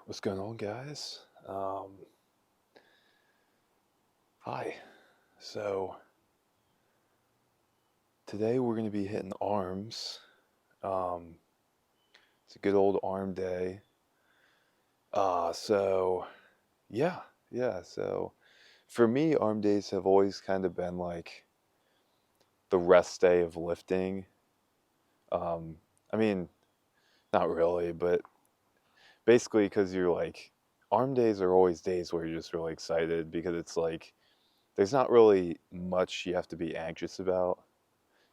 What's going on, guys? Hi. So today we're going to be hitting arms. Um, it's a good old arm day. So yeah, yeah. So for me, arm days have always kind of been like the rest day of lifting. Um, I mean, not really, but basically because you're like, arm days are always days where you're just really excited because it's like there's not really much you have to be anxious about.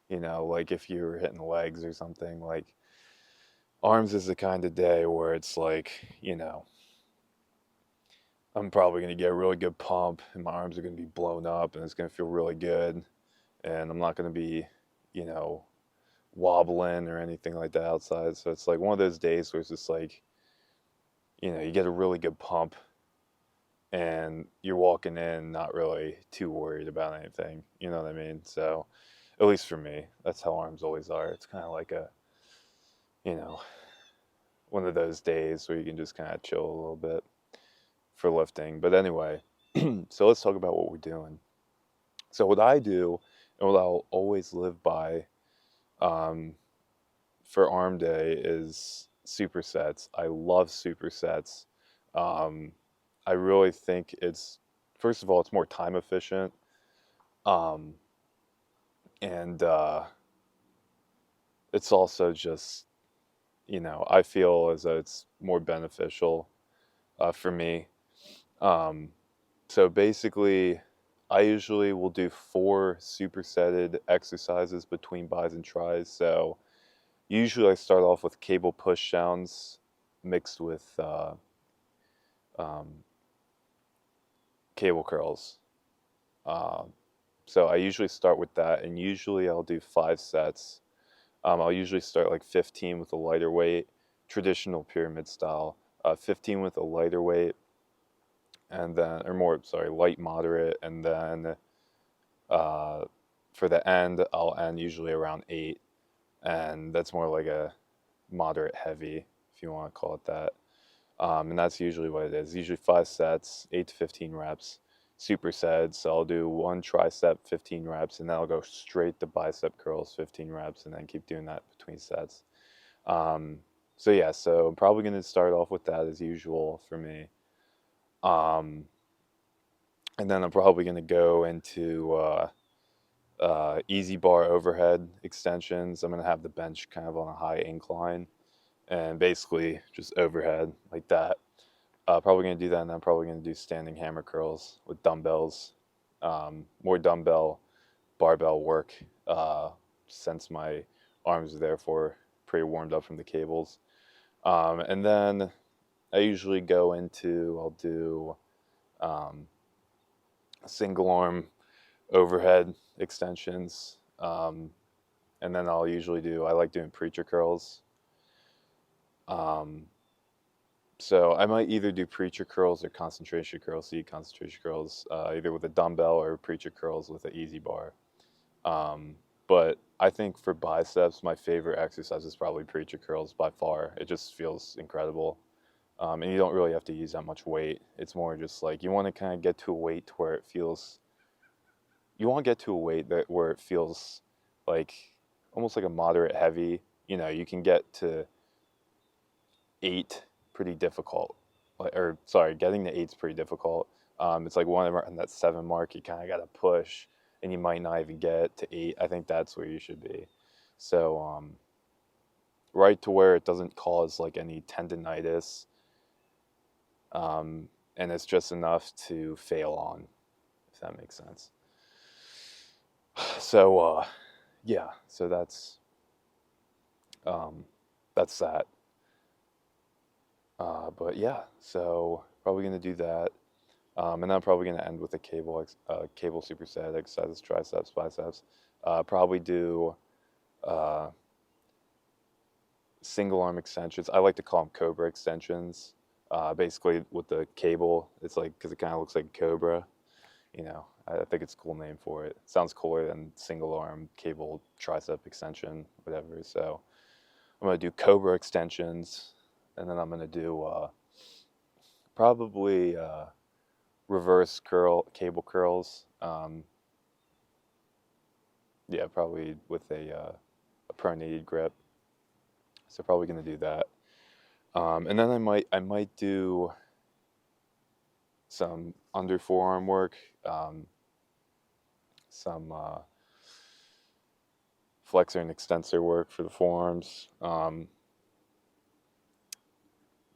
Like if you were hitting legs or something, like arms is the kind of day where it's like, I'm probably going to get a really good pump and my arms are going to be blown up and it's going to feel really good. And I'm not going to be, you know, wobbling or anything like that outside. So it's like one of those days where it's just like, you get a really good pump and you're walking in not really too worried about anything. You know what I mean? So at least for me, that's how arms always are. It's kind of like you know, one of those days where you can just kind of chill a little bit for lifting. But anyway, so let's talk about what we're doing. So what I do and what I'll always live by um, for arm day is supersets. I love supersets. Um, I really think it's first of all it's more time efficient, um, and it's also just I feel as though it's more beneficial for me. Um, So basically, I usually will do four supersetted exercises between bis and tris. So usually I start off with cable push downs mixed with um, cable curls. Um, so I usually start with that, and usually I'll do 5 sets. I'll usually start like 15 with a lighter weight, traditional pyramid style, 15 with a lighter weight, and then, or more, sorry, light moderate, and then Uh, for the end, I'll end usually around 8, and that's more like a moderate heavy, if you want to call it that. And that's usually what it is. Usually 5 sets, 8 to 15 reps, supersets. So I'll do one tricep, 15 reps, and then I'll go straight to bicep curls, 15 reps, and then keep doing that between sets. Um, so yeah, so I'm probably going to start off with that as usual for me. Um, and then I'm probably going to go into easy bar overhead extensions. I'm going to have the bench kind of on a high incline and basically just overhead like that. Probably going to do that, and then I'm probably going to do standing hammer curls with dumbbells. More dumbbell barbell work since my arms are therefore pretty warmed up from the cables. And then I usually go into, I'll do um, single arm overhead extensions. And then I'll usually I like doing preacher curls. Um, so I might either do preacher curls or concentration curls, seated concentration curls, either with a dumbbell or preacher curls with an easy bar. Um, but I think for biceps, my favorite exercise is probably preacher curls by far. It just feels incredible. And you don't really have to use that much weight. It's more just like you want to kind of get to a weight where it feels, you want to get to a weight that where it feels like almost like a moderate heavy. You can get to 8 pretty difficult. Or sorry, getting to 8's pretty difficult. It's like one around that 7 mark, you kind of got to push, and you might not even get to 8. I think that's where you should be. So right to where it doesn't cause like any tendonitis, um, and it's just enough to fail on, if that makes sense. So yeah, so um, that's that. But yeah, so probably gonna do that. And I'm probably going to end with a cable superset exercises, triceps, biceps. Probably do uh, single arm extensions. I like to call them cobra extensions. Basically, with the cable, it's like because it kind of looks like a cobra. I think it's a cool name for it. It sounds cooler than single arm cable tricep extension, whatever. So I'm going to do cobra extensions, and then I'm going to do Probably reverse curl, cable curls. Yeah, probably with a pronated grip. So probably gonna do that. And then I might do some under forearm work, some flexor and extensor work for the forearms.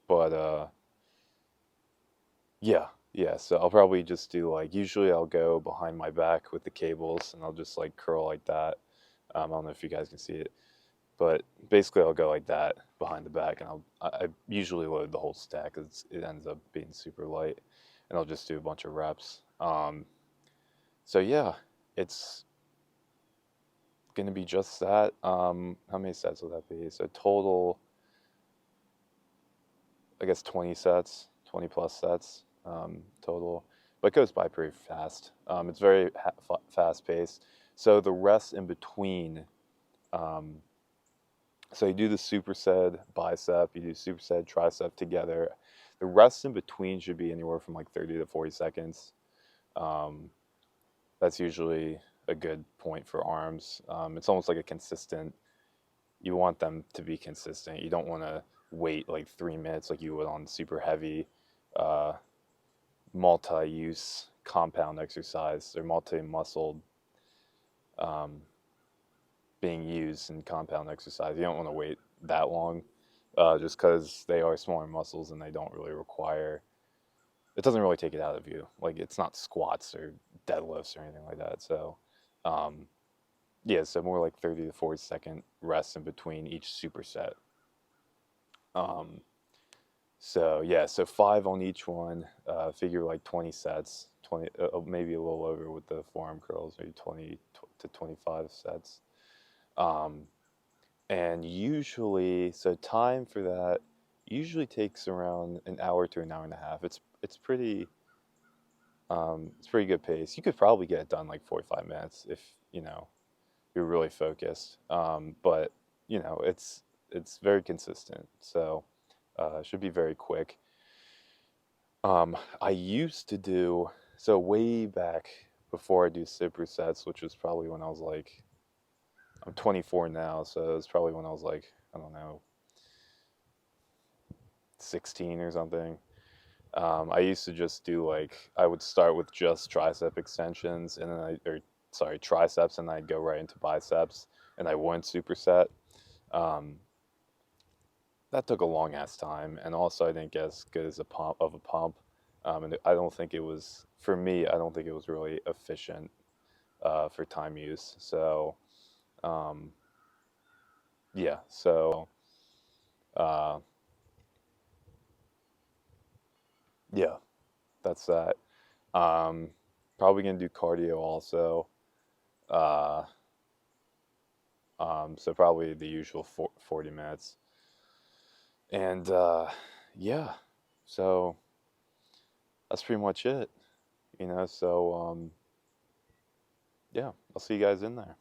But yeah, yeah. So I'll probably just do like usually I'll go behind my back with the cables and I'll just like curl like that. I don't know if you guys can see it, but basically I'll go like that behind the back, and I usually load the whole stack because it ends up being super light, and I'll just do a bunch of reps. So yeah, it's gonna be just that. How many sets will that be? So total, I guess 20 sets, 20 plus sets total, but it goes by pretty fast. It's very fast paced. So the rest in between, um, so you do the superset bicep, you do superset tricep together. The rest in between should be anywhere from like 30 to 40 seconds. Um, that's usually a good point for arms. It's almost like a consistent, you want them to be consistent. You don't want to wait like 3 minutes like you would on super heavy uh, multi-use compound exercise. They're multi-muscled um, being used in compound exercise. You don't want to wait that long just because they are smaller muscles and they don't really require, it doesn't really take it out of you. Like it's not squats or deadlifts or anything like that. So um, yeah, so more like 30 to 40-second rests in between each superset. Um, so yeah, so 5 on each one, figure like 20 sets, 20, maybe a little over with the forearm curls, maybe 20 to 25 sets. And usually, so time for that usually takes around an hour to an hour and a half. It's pretty good pace. You could probably get it done like 45 minutes if you know you're really focused. But it's very consistent, so it should be very quick. I used to do so way back before I do supersets, which was probably when I was like, I'm 24 now, so it's probably when I was like, I don't know, 16 or something. I used to just do like, I would start with just tricep extensions and then triceps, and then I'd go right into biceps, and I wouldn't superset. Um, that took a long ass time, and also I didn't get as good as a pump. And I don't think it was, for me, I don't think it was really efficient for time use. So, um, yeah, so, uh, yeah, that's that. Um, Probably gonna do cardio also. Uh, so probably the usual 40 minutes. And yeah, so that's pretty much it, So yeah, I'll see you guys in there.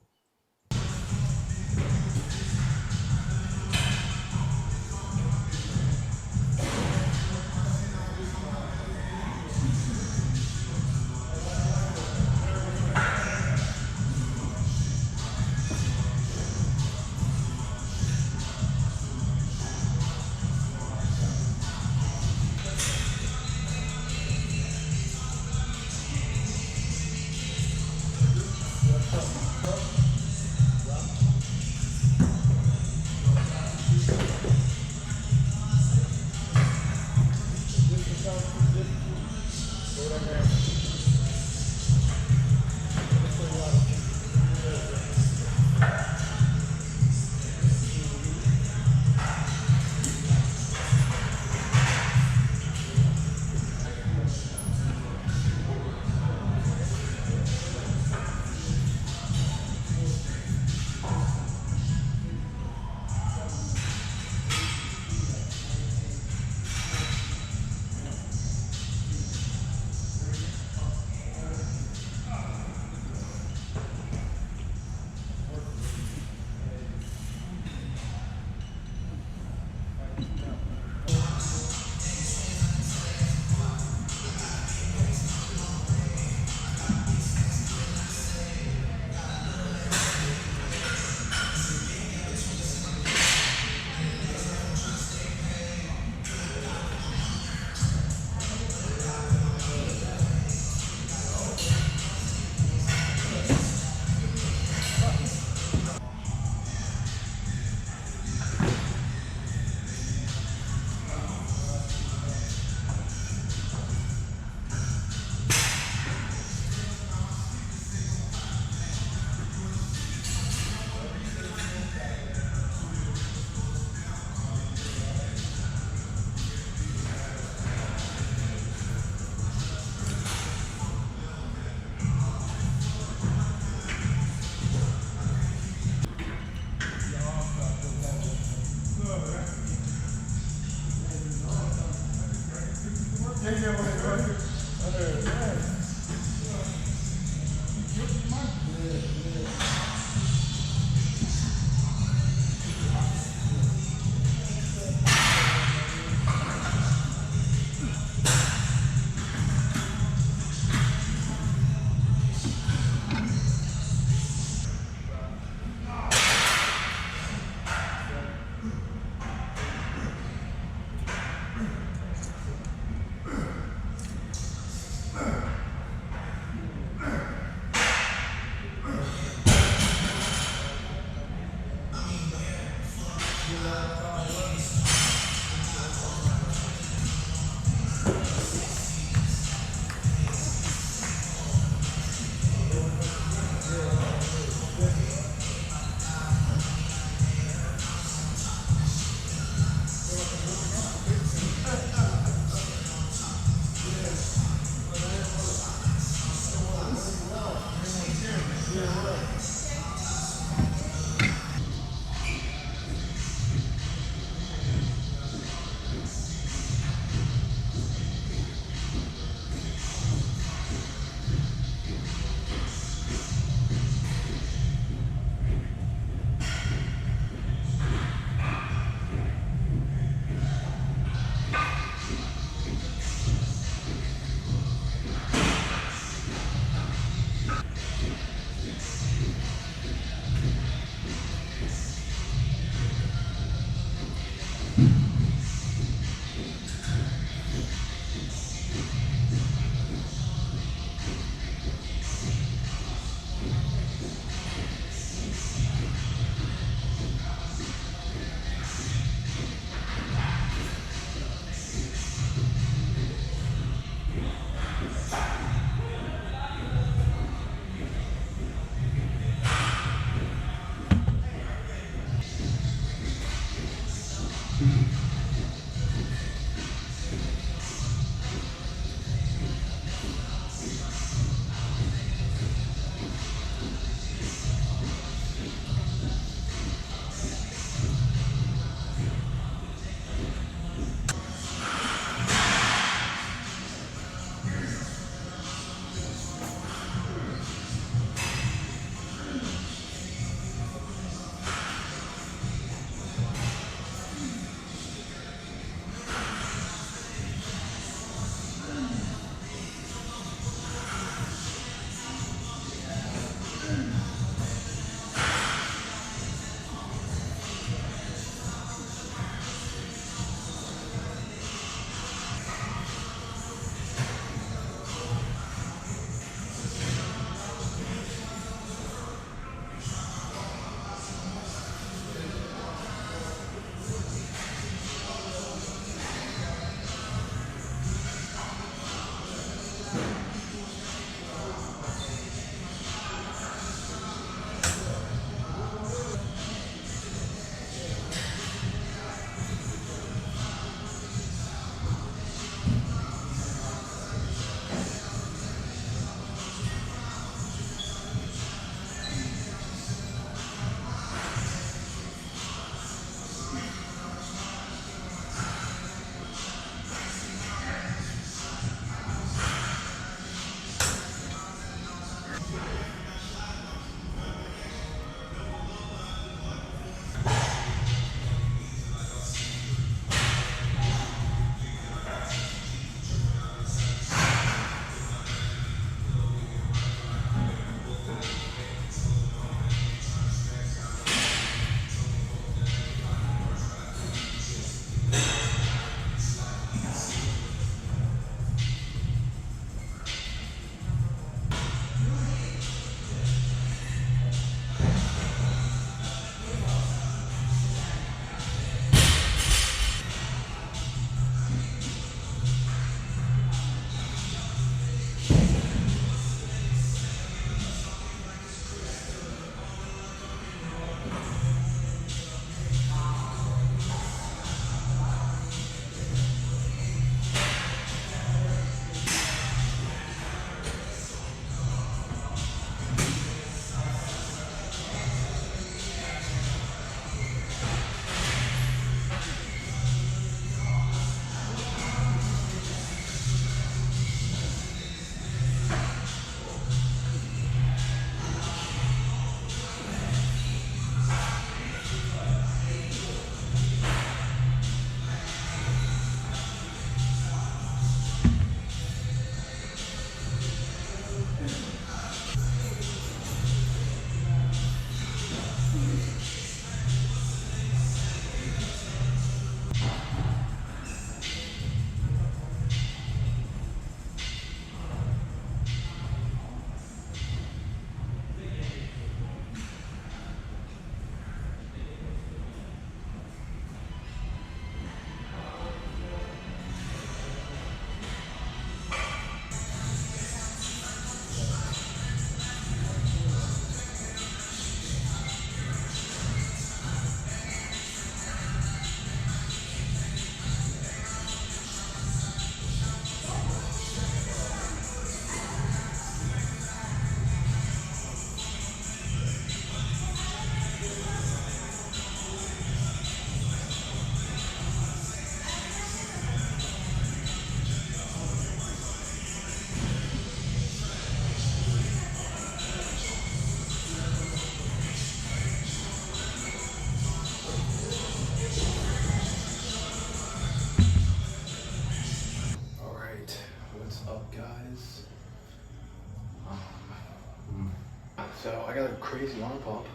So I got a crazy arm pump.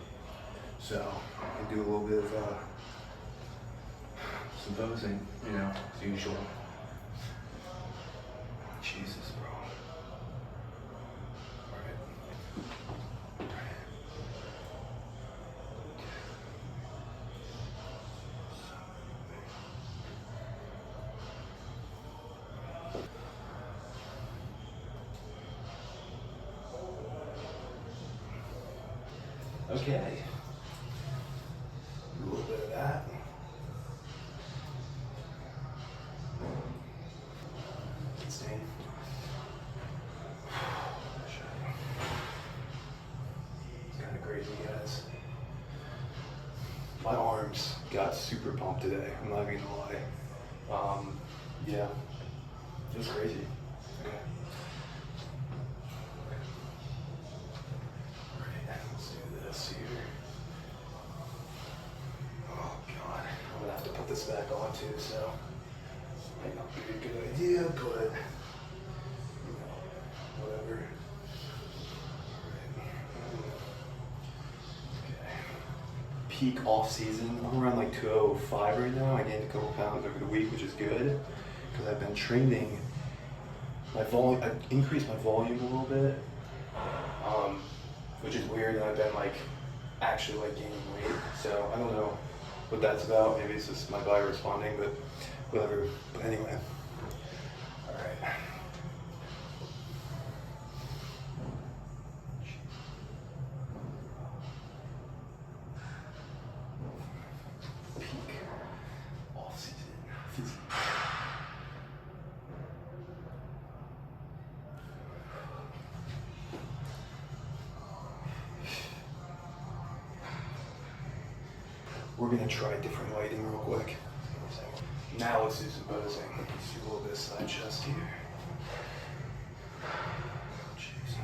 So I can do a little bit of some posing, you know, as usual. Jesus, bro. Okay. Do a little bit of that. Stand. It's kind of crazy, guys. My arms got super pumped today. I'm not even gonna lie. Yeah, it was crazy. Okay. Alright, let's do this here. Oh god, I'm gonna have to put this back on too, so might not be a good idea, but you know, whatever. Peak off season. I'm around like 205 right now. I gained a couple pounds over the week, which is good because I've been training my volume. I increased my volume a little bit, which is weird. And I've been like actually like gaining weight. So I don't know what that's about. Maybe it's just my body responding, but whatever. But anyway, all right. Peak off season physique. We're gonna try different lighting real quick. Now let's do some posing. Let's do a little bit of side chest here. Jeez.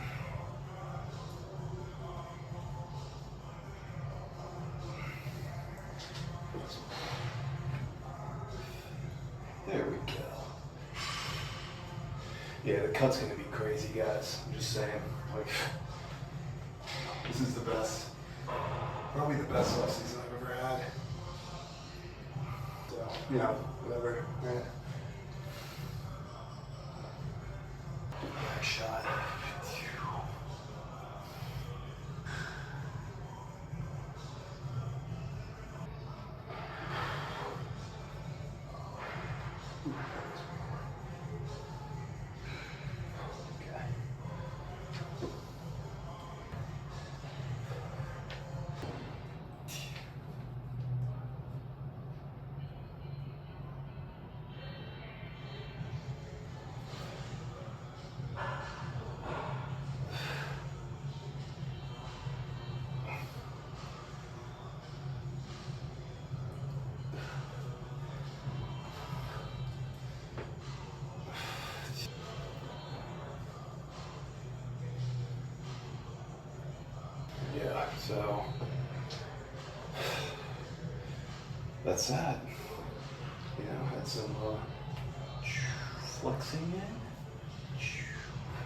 There we go. Yeah, the cut's gonna be crazy, guys. I'm just saying. Like, this is the best, probably the best off season I've ever had. So, you know, whatever. Yeah. Next shot. Yeah, so that's that. You know, had some flexing in.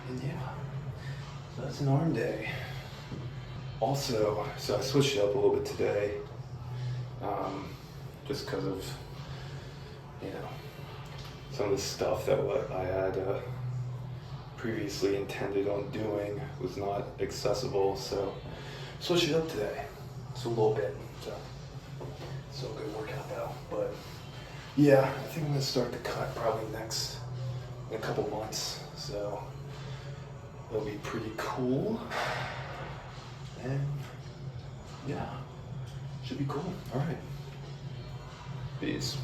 And yeah, so that's an arm day. Also, so I switched it up a little bit today, just because of, you know, some of the stuff that what I had previously intended on doing was not accessible, so switched it up today. It's a little bit, so still a good workout though. But yeah, I think I'm gonna start the cut probably in a couple months, so that'll be pretty cool. And yeah, should be cool. All right, peace.